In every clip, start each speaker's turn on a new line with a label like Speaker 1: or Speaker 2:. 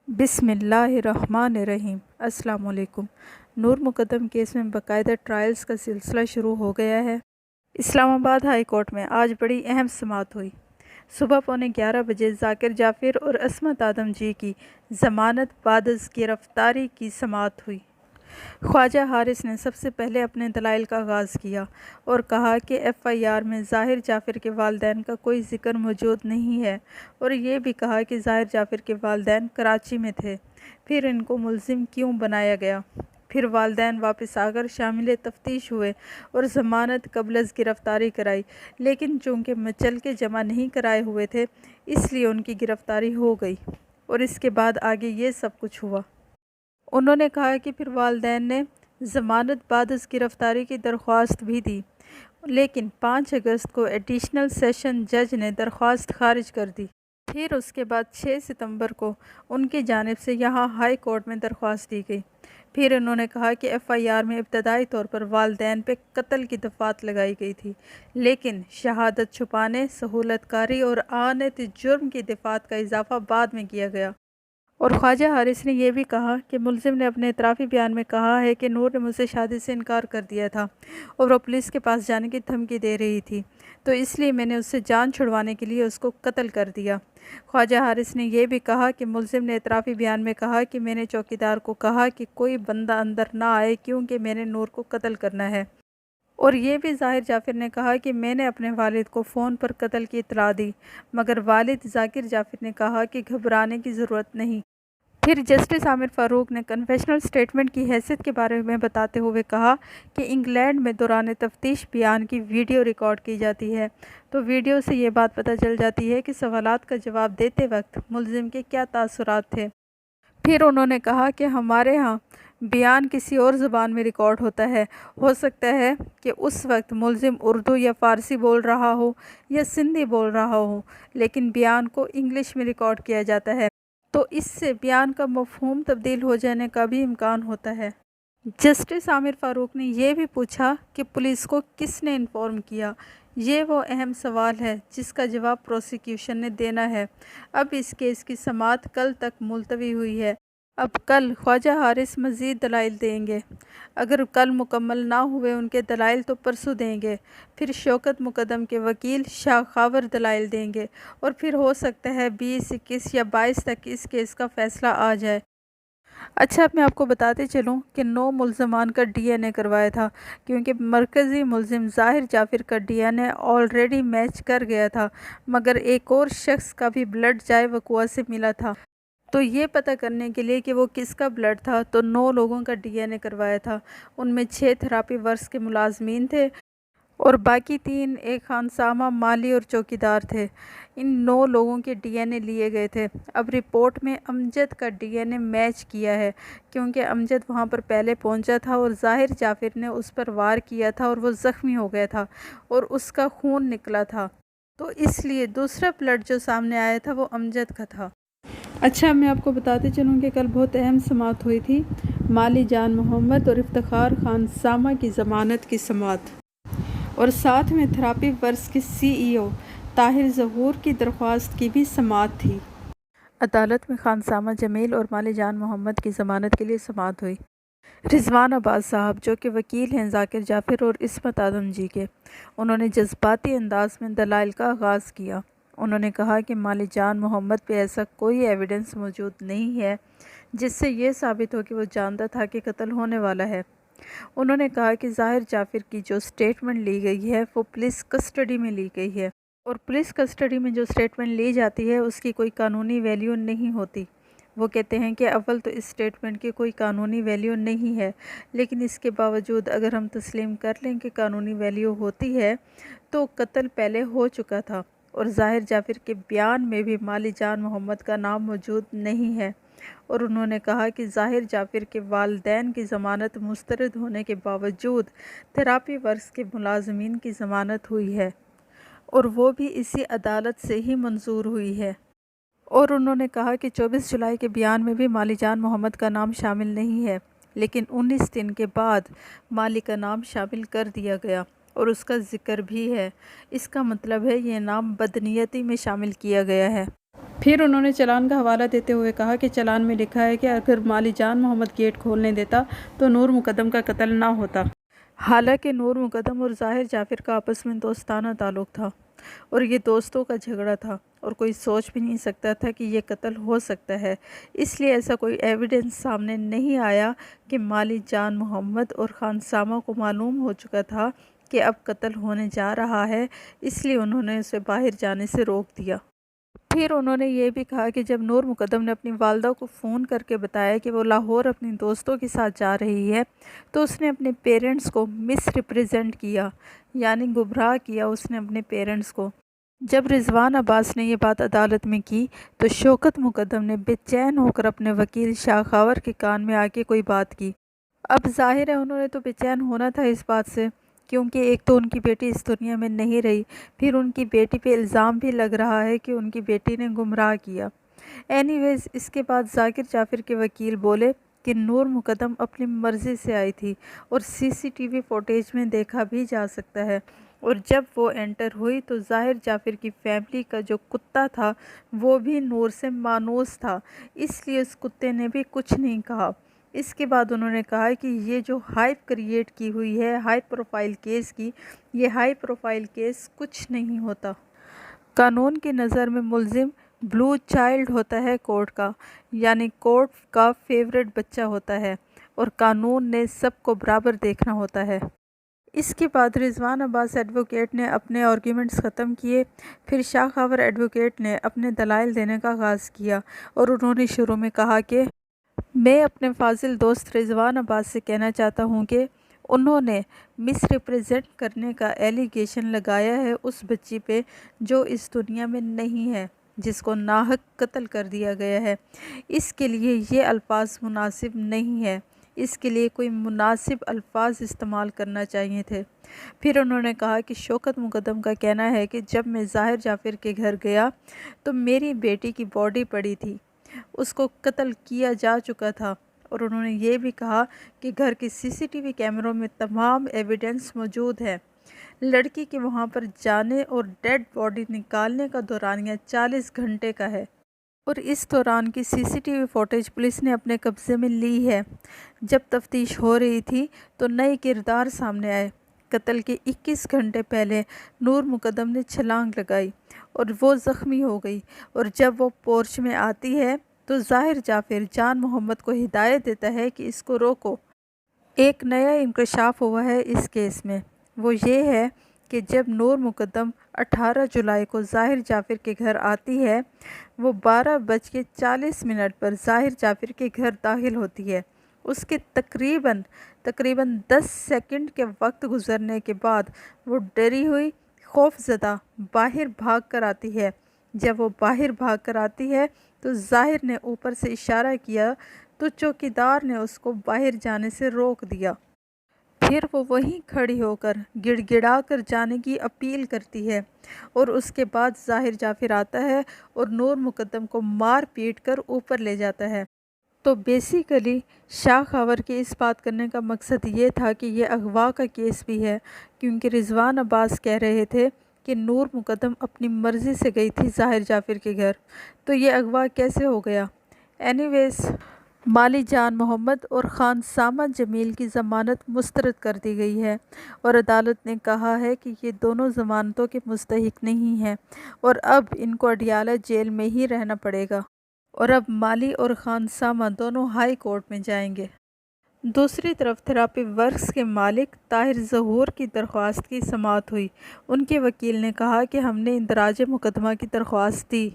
Speaker 1: بسم اللہ الرحمن الرحیم۔ السلام علیکم۔ نور مقدم کیس میں باقاعدہ ٹرائلز کا سلسلہ شروع ہو گیا ہے۔ اسلام آباد ہائی کورٹ میں آج بڑی اہم سماعت ہوئی۔ صبح 11:15 بجے ذاکر جعفر اور عصمت آدم جی کی ضمانت بعد از گرفتاری کی سماعت ہوئی۔ خواجہ حارث نے سب سے پہلے اپنے دلائل کا آغاز کیا اور کہا کہ FIR میں ظاہر جعفر کے والدین کا کوئی ذکر موجود نہیں ہے، اور یہ بھی کہا کہ ظاہر جعفر کے والدین کراچی میں تھے، پھر ان کو ملزم کیوں بنایا گیا۔ پھر والدین واپس آ کر شامل تفتیش ہوئے اور ضمانت قبل از گرفتاری کرائی، لیکن چونکہ مچلکے جمع نہیں کرائے ہوئے تھے اس لیے ان کی گرفتاری ہو گئی، اور اس کے بعد آگے یہ سب کچھ ہوا۔ انہوں نے کہا کہ پھر والدین نے ضمانت بعد از گرفتاری کی درخواست بھی دی، لیکن 5 اگست کو ایڈیشنل سیشن جج نے درخواست خارج کر دی۔ پھر اس کے بعد 6 ستمبر کو ان کی جانب سے یہاں ہائی کورٹ میں درخواست دی گئی۔ پھر انہوں نے کہا کہ FIR میں ابتدائی طور پر والدین پہ قتل کی دفعات لگائی گئی تھی، لیکن شہادت چھپانے، سہولت کاری اور اعانت جرم کی دفعات کا اضافہ بعد میں کیا گیا۔ اور خواجہ حارث نے یہ بھی کہا کہ ملزم نے اپنے اعترافی بیان میں کہا ہے کہ نور نے مجھ سے شادی سے انکار کر دیا تھا اور وہ پولیس کے پاس جانے کی دھمکی دے رہی تھی، تو اس لیے میں نے اس سے جان چھڑوانے کے لیے اس کو قتل کر دیا۔ خواجہ حارث نے یہ بھی کہا کہ ملزم نے اعترافی بیان میں کہا کہ میں نے چوکیدار کو کہا کہ کوئی بندہ اندر نہ آئے کیونکہ میں نے نور کو قتل کرنا ہے، اور یہ بھی ظاہر جعفر نے کہا کہ میں نے اپنے والد کو فون پر قتل کی اطلاع دی، مگر والد ذاکر جعفر نے کہا کہ گھبرانے کی ضرورت نہیں۔ پھر جسٹس عامر فاروق نے کنفیشنل سٹیٹمنٹ کی حیثیت کے بارے میں بتاتے ہوئے کہا کہ انگلینڈ میں دوران تفتیش بیان کی ویڈیو ریکارڈ کی جاتی ہے، تو ویڈیو سے یہ بات پتہ چل جاتی ہے کہ سوالات کا جواب دیتے وقت ملزم کے کیا تاثرات تھے۔ پھر انہوں نے کہا کہ ہمارے ہاں بیان کسی اور زبان میں ریکارڈ ہوتا ہے، ہو سکتا ہے کہ اس وقت ملزم اردو یا فارسی بول رہا ہو یا سندھی بول رہا ہو، لیکن بیان کو انگلش میں ریکارڈ کیا جاتا ہے، تو اس سے بیان کا مفہوم تبدیل ہو جانے کا بھی امکان ہوتا ہے۔ جسٹس عامر فاروق نے یہ بھی پوچھا کہ پولیس کو کس نے انفارم کیا۔ یہ وہ اہم سوال ہے جس کا جواب پروسیکیوشن نے دینا ہے۔ اب اس کیس کی سماعت کل تک ملتوی ہوئی ہے۔ اب کل خواجہ حارث مزید دلائل دیں گے، اگر کل مکمل نہ ہوئے ان کے دلائل تو پرسوں دیں گے۔ پھر شوکت مقدم کے وکیل شاہ خاور دلائل دیں گے، اور پھر ہو سکتا ہے 20، 21 یا 22 تک اس کیس کا فیصلہ آ جائے۔ اچھا، اب میں آپ کو بتاتے چلوں کہ 9 ملزمان کا DNA کروایا تھا، کیونکہ مرکزی ملزم ظاہر جعفر کا DNA آلریڈی میچ کر گیا تھا، مگر ایک اور شخص کا بھی بلڈ جائے وقوع سے ملا تھا۔ تو یہ پتہ کرنے کے لیے کہ وہ کس کا بلڈ تھا تو 9 لوگوں کا DNA کروایا تھا۔ ان میں 6 تھراپی ورکس کے ملازمین تھے اور باقی 3 ایک خانسامہ، مالی اور چوکیدار تھے۔ ان 9 لوگوں کے DNA لیے گئے تھے۔ اب رپورٹ میں امجد کا DNA میچ کیا ہے، کیونکہ امجد وہاں پر پہلے پہنچا تھا اور ظاہر جعفر نے اس پر وار کیا تھا اور وہ زخمی ہو گیا تھا اور اس کا خون نکلا تھا، تو اس لیے دوسرا بلڈ جو سامنے آیا تھا وہ امجد کا تھا۔ اچھا، میں آپ کو بتاتے چلوں کہ کل بہت اہم سماعت ہوئی تھی۔ مالی جان محمد اور افتخار خان سامہ کی ضمانت کی سماعت، اور ساتھ میں تھراپی ورکس کے CEO طاہر ظہور کی درخواست کی بھی سماعت تھی۔ عدالت میں خانسامہ جمیل اور مالی جان محمد کی ضمانت کے لیے سماعت ہوئی۔ رضوان عباس صاحب، جو کہ وکیل ہیں ذاکر جعفر اور عصمت آدم جی کے، انہوں نے جذباتی انداز میں دلائل کا آغاز کیا۔ انہوں نے کہا کہ مالی جان محمد پہ ایسا کوئی ایویڈنس موجود نہیں ہے جس سے یہ ثابت ہو کہ وہ جانتا تھا کہ قتل ہونے والا ہے۔ انہوں نے کہا کہ ظاہر جعفر کی جو سٹیٹمنٹ لی گئی ہے وہ پولیس کسٹڈی میں لی گئی ہے، اور پولیس کسٹڈی میں جو سٹیٹمنٹ لی جاتی ہے اس کی کوئی قانونی ویلیو نہیں ہوتی۔ وہ کہتے ہیں کہ اول تو اس سٹیٹمنٹ کی کوئی قانونی ویلیو نہیں ہے، لیکن اس کے باوجود اگر ہم تسلیم کر لیں کہ قانونی ویلیو ہوتی ہے تو قتل پہلے ہو چکا تھا، اور ظاہر جعفر کے بیان میں بھی مالی جان محمد کا نام موجود نہیں ہے۔ اور انہوں نے کہا کہ ظاہر جعفر کے والدین کی ضمانت مسترد ہونے کے باوجود تھراپی ورکس کے ملازمین کی ضمانت ہوئی ہے، اور وہ بھی اسی عدالت سے ہی منظور ہوئی ہے۔ اور انہوں نے کہا کہ 24 جولائی کے بیان میں بھی مالی جان محمد کا نام شامل نہیں ہے، لیکن 19 دن کے بعد مالی کا نام شامل کر دیا گیا اور اس کا ذکر بھی ہے۔ اس کا مطلب ہے یہ نام بدنیتی میں شامل کیا گیا ہے۔ پھر انہوں نے چلان کا حوالہ دیتے ہوئے کہا کہ چلان میں لکھا ہے کہ اگر مالی جان محمد گیٹ کھولنے دیتا تو نور مقدم کا قتل نہ ہوتا۔ حالانکہ نور مقدم اور ظاہر جعفر کا آپس میں دوستانہ تعلق تھا اور یہ دوستوں کا جھگڑا تھا اور کوئی سوچ بھی نہیں سکتا تھا کہ یہ قتل ہو سکتا ہے۔ اس لیے ایسا کوئی ایویڈنس سامنے نہیں آیا کہ مالی جان محمد اور خان سامہ کو معلوم ہو چکا تھا کہ اب قتل ہونے جا رہا ہے، اس لیے انہوں نے اسے باہر جانے سے روک دیا۔ پھر انہوں نے یہ بھی کہا کہ جب نور مقدم نے اپنی والدہ کو فون کر کے بتایا کہ وہ لاہور اپنی دوستوں کے ساتھ جا رہی ہے تو اس نے اپنے پیرنٹس کو مس ریپریزنٹ کیا، یعنی گمراہ کیا اس نے اپنے پیرنٹس کو۔ جب رضوان عباس نے یہ بات عدالت میں کی تو شوکت مقدم نے بے چین ہو کر اپنے وکیل شاہ خاور کے کان میں آ کے کوئی بات کی۔ اب ظاہر ہے انہوں نے تو بے چین ہونا تھا اس بات سے، کیونکہ ایک تو ان کی بیٹی اس دنیا میں نہیں رہی، پھر ان کی بیٹی پہ الزام بھی لگ رہا ہے کہ ان کی بیٹی نے گمراہ کیا۔ اینی ویز اس کے بعد ذاکر جعفر کے وکیل بولے کہ نور مقدم اپنی مرضی سے آئی تھی اور سی سی ٹی وی فوٹیج میں دیکھا بھی جا سکتا ہے، اور جب وہ انٹر ہوئی تو ظاہر جعفر کی فیملی کا جو کتا تھا وہ بھی نور سے مانوس تھا، اس لیے اس کتے نے بھی کچھ نہیں کہا۔ اس کے بعد انہوں نے کہا کہ یہ جو ہائپ کریٹ کی ہوئی ہے ہائی پروفائل کیس کی، یہ ہائی پروفائل کیس کچھ نہیں ہوتا۔ قانون کی نظر میں ملزم بلو چائلڈ ہوتا ہے کورٹ کا، یعنی کورٹ کا فیورٹ بچہ ہوتا ہے، اور قانون نے سب کو برابر دیکھنا ہوتا ہے۔ اس کے بعد رضوان عباس ایڈوکیٹ نے اپنے آرگیومنٹس ختم کیے، پھر شاہ خاور ایڈوکیٹ نے اپنے دلائل دینے کا آغاز کیا اور انہوں نے شروع میں کہا کہ میں اپنے فاضل دوست رضوان عباس سے کہنا چاہتا ہوں کہ انہوں نے مس ریپریزنٹ کرنے کا ایلیگیشن لگایا ہے اس بچی پہ جو اس دنیا میں نہیں ہے، جس کو ناحق قتل کر دیا گیا ہے۔ اس کے لیے یہ الفاظ مناسب نہیں ہے، اس کے لیے کوئی مناسب الفاظ استعمال کرنا چاہیے تھے۔ پھر انہوں نے کہا کہ شوکت مقدم کا کہنا ہے کہ جب میں ظاہر جعفر کے گھر گیا تو میری بیٹی کی باڈی پڑی تھی، اس کو قتل کیا جا چکا تھا، اور انہوں نے یہ بھی کہا کہ گھر کے سی سی ٹی وی کیمروں میں تمام ایویڈنس موجود ہے۔ لڑکی کے وہاں پر جانے اور ڈیڈ باڈی نکالنے کا دورانیہ 40 گھنٹے کا ہے، اور اس دوران کی C C T V footage police نے اپنے قبضے میں لی ہے۔ جب تفتیش ہو رہی تھی تو نئے کردار سامنے آئے۔ قتل کے 21 گھنٹے پہلے نور مقدم نے چھلانگ لگائی اور وہ زخمی ہو گئی، اور جب وہ پورچ میں آتی ہے تو ظاہر جعفر جان محمد کو ہدایت دیتا ہے کہ اس کو روکو۔ ایک نیا انکشاف ہوا ہے اس کیس میں، وہ یہ ہے کہ جب نور مقدم 18 جولائی کو ظاہر جعفر کے گھر آتی ہے، وہ 12:40 پر ظاہر جعفر کے گھر داخل ہوتی ہے۔ اس کے تقریباً 10 سیکنڈ کے وقت گزرنے کے بعد وہ ڈری ہوئی خوف زدہ باہر بھاگ کر آتی ہے۔ جب وہ باہر بھاگ کر آتی ہے تو ظاہر نے اوپر سے اشارہ کیا تو چوکیدار نے اس کو باہر جانے سے روک دیا۔ پھر وہ وہیں کھڑی ہو کر گڑ گڑا کر جانے کی اپیل کرتی ہے، اور اس کے بعد ظاہر جعفر آتا ہے اور نور مقدم کو مار پیٹ کر اوپر لے جاتا ہے۔ تو بیسیکلی شاہ خاور کے اس بات کرنے کا مقصد یہ تھا کہ یہ اغوا کا کیس بھی ہے، کیونکہ رضوان عباس کہہ رہے تھے کہ نور مقدم اپنی مرضی سے گئی تھی ظاہر جعفر کے گھر، تو یہ اغوا کیسے ہو گیا؟ اینی ویز مالی جان محمد اور خان سامہ جمیل کی ضمانت مسترد کر دی گئی ہے، اور عدالت نے کہا ہے کہ یہ دونوں ضمانتوں کے مستحق نہیں ہیں اور اب ان کو اڈیالہ جیل میں ہی رہنا پڑے گا، اور اب مالی اور خان سامہ دونوں ہائی کورٹ میں جائیں گے۔ دوسری طرف تھراپی ورکس کے مالک طاہر ظہور کی درخواست کی سماعت ہوئی۔ ان کے وکیل نے کہا کہ ہم نے اندراج مقدمہ کی درخواست دی،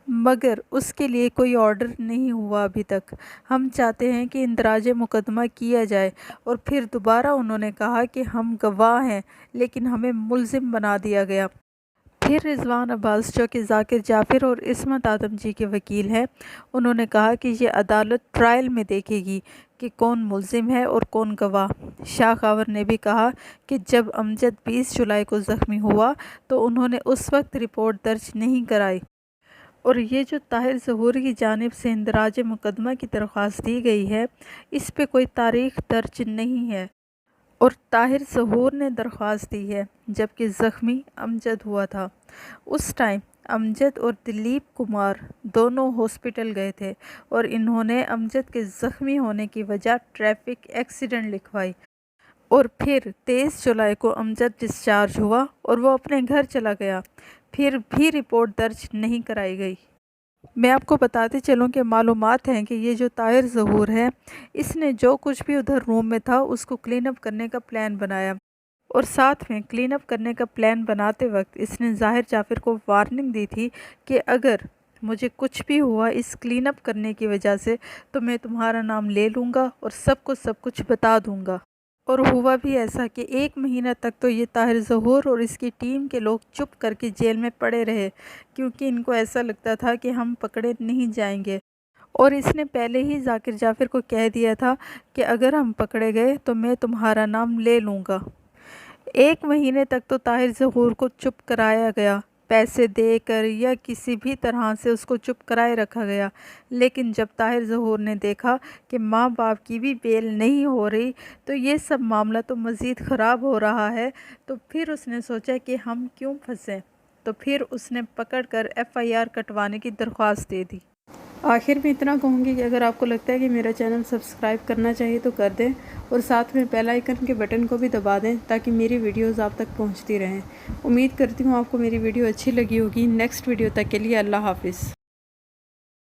Speaker 1: مگر اس کے لیے کوئی آرڈر نہیں ہوا ابھی تک۔ ہم چاہتے ہیں کہ اندراج مقدمہ کیا جائے، اور پھر دوبارہ انہوں نے کہا کہ ہم گواہ ہیں لیکن ہمیں ملزم بنا دیا گیا۔ پھر رضوان عباس جو کہ ذاکر جعفر اور عصمت آدم جی کے وکیل ہیں، انہوں نے کہا کہ یہ عدالت ٹرائل میں دیکھے گی کہ کون ملزم ہے اور کون گواہ۔ شاہ خاور نے بھی کہا کہ جب امجد 20 جولائی کو زخمی ہوا تو انہوں نے اس وقت رپورٹ درج نہیں کرائی، اور یہ جو طاہر ظہور کی جانب سے اندراج مقدمہ کی درخواست دی گئی ہے اس پہ کوئی تاریخ درج نہیں ہے، اور طاہر ظہور نے درخواست دی ہے جبکہ زخمی امجد ہوا تھا۔ اس ٹائم امجد اور دلیپ کمار دونوں ہاسپٹل گئے تھے اور انہوں نے امجد کے زخمی ہونے کی وجہ ٹریفک ایکسیڈنٹ لکھوائی، اور پھر 23 جولائی کو امجد ڈسچارج ہوا اور وہ اپنے گھر چلا گیا، پھر بھی رپورٹ درج نہیں کرائی گئی۔ میں آپ کو بتاتے چلوں کہ معلومات ہیں کہ یہ جو طاہر ظہور ہے، اس نے جو کچھ بھی ادھر روم میں تھا اس کو کلین اپ کرنے کا پلان بنایا، اور ساتھ میں کلین اپ کرنے کا پلان بناتے وقت اس نے ظاہر جعفر کو وارننگ دی تھی کہ اگر مجھے کچھ بھی ہوا اس کلین اپ کرنے کی وجہ سے تو میں تمہارا نام لے لوں گا اور سب کچھ بتا دوں گا۔ اور ہوا بھی ایسا کہ 1 مہینہ تک تو یہ طاہر ظہور اور اس کی ٹیم کے لوگ چپ کر کے جیل میں پڑے رہے، کیونکہ ان کو ایسا لگتا تھا کہ ہم پکڑے نہیں جائیں گے، اور اس نے پہلے ہی ذاکر جعفر کو کہہ دیا تھا کہ اگر ہم پکڑے گئے تو میں تمہارا نام لے لوں گا۔ 1 مہینے تک تو طاہر ظہور کو چپ کرایا گیا، پیسے دے کر یا کسی بھی طرح سے اس کو چپ کرائے رکھا گیا، لیکن جب طاہر ظہور نے دیکھا کہ ماں باپ کی بھی بیل نہیں ہو رہی تو یہ سب معاملہ تو مزید خراب ہو رہا ہے، تو پھر اس نے سوچا کہ ہم کیوں پھنسیں، تو پھر اس نے پکڑ کر FIR کٹوانے کی درخواست دے دی۔ آخر میں اتنا کہوں گی کہ اگر آپ کو لگتا ہے کہ میرا چینل سبسکرائب کرنا چاہیے تو کر دیں، اور ساتھ میں بیل آئیکن کے بٹن کو بھی دبا دیں تاکہ میری ویڈیوز آپ تک پہنچتی رہیں۔ امید کرتی ہوں آپ کو میری ویڈیو اچھی لگی ہوگی۔ نیکسٹ ویڈیو تک کے لیے اللہ حافظ۔